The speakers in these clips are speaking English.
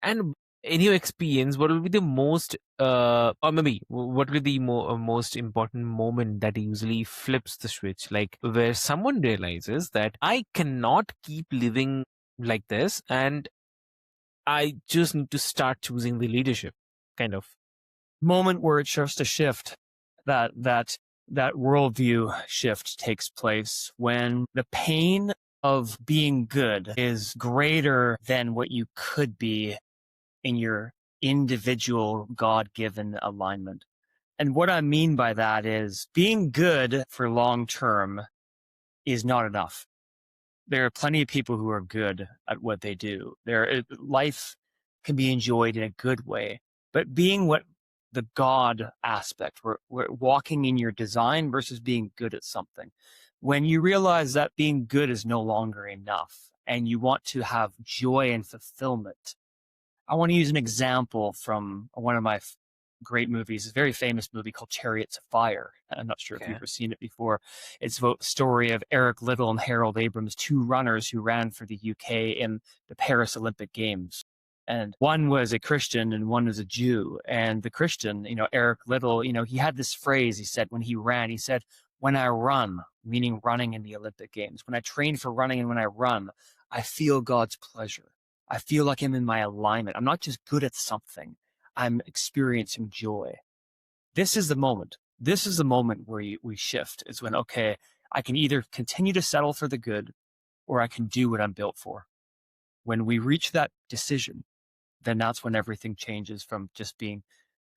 And in your experience, what will be the most, or maybe what will be the most important moment that usually flips the switch, like where someone realizes that I cannot keep living like this, and I just need to start choosing the leadership, kind of. Moment where it starts to shift, that worldview shift takes place when the pain of being good is greater than what you could be in your individual God-given alignment. And what I mean by that is being good for long term is not enough. There are plenty of people who are good at what they do. Life can be enjoyed in a good way, but being what the God aspect, we're walking in your design versus being good at something. When you realize that being good is no longer enough and you want to have joy and fulfillment, I want to use an example from one of my great movies, a very famous movie called Chariots of Fire. I'm not sure if you've Okay. ever seen it before. It's about the story of Eric Liddell and Harold Abrams, two runners who ran for the UK in the Paris Olympic Games. And one was a Christian and one was a Jew. And the Christian, Eric Liddell, he had this phrase he said when he ran, he said, when I run, meaning running in the Olympic Games, when I train for running and when I run, I feel God's pleasure. I feel like I'm in my alignment. I'm not just good at something. I'm experiencing joy. This is the moment. This is the moment where we shift. It's when, okay, I can either continue to settle for the good or I can do what I'm built for. When we reach that decision, then that's when everything changes from just being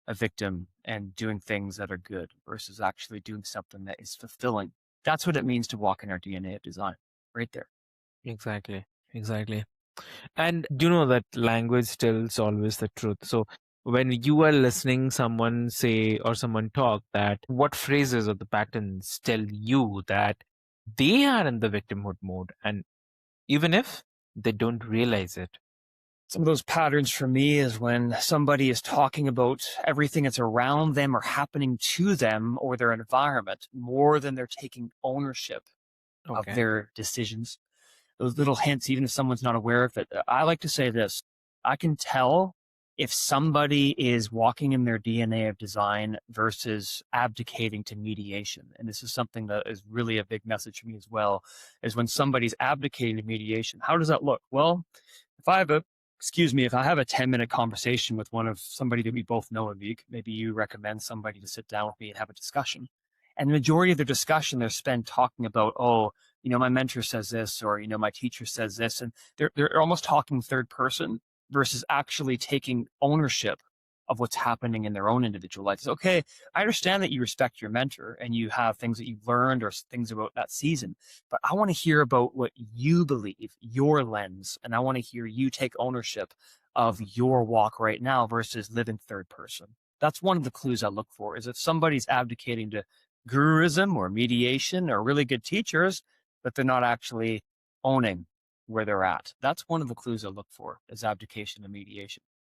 a victim and doing things that are good versus actually doing something that is fulfilling. That's what it means to walk in our DNA of design, right there. Exactly. Exactly. And you know that language tells always the truth. So when you are listening someone say or someone talk, that what phrases or the patterns tell you that they are in the victimhood mode, and even if they don't realize it. Some of those patterns for me is when somebody is talking about everything that's around them or happening to them or their environment more than they're taking ownership of Okay. their decisions. Those little hints, even if someone's not aware of it. I like to say this. I can tell if somebody is walking in their DNA of design versus abdicating to mediation. And this is something that is really a big message for me as well, is when somebody's abdicating to mediation. How does that look? Well, if I have a if I have a 10-minute conversation with somebody that we both know, Avik, maybe you recommend somebody to sit down with me and have a discussion. And the majority of the discussion they're spent talking about, oh, my mentor says this, or, my teacher says this. And they're almost talking third person versus actually taking ownership of what's happening in their own individual life. It's okay. I understand that you respect your mentor and you have things that you've learned or things about that season, but I want to hear about what you believe, your lens, and I want to hear you take ownership of your walk right now versus living third person. That's one of the clues I look for, is if somebody's abdicating to guruism or mediation or really good teachers, but they're not actually owning where they're at. That's one of the clues I look for, is abdication and mediation.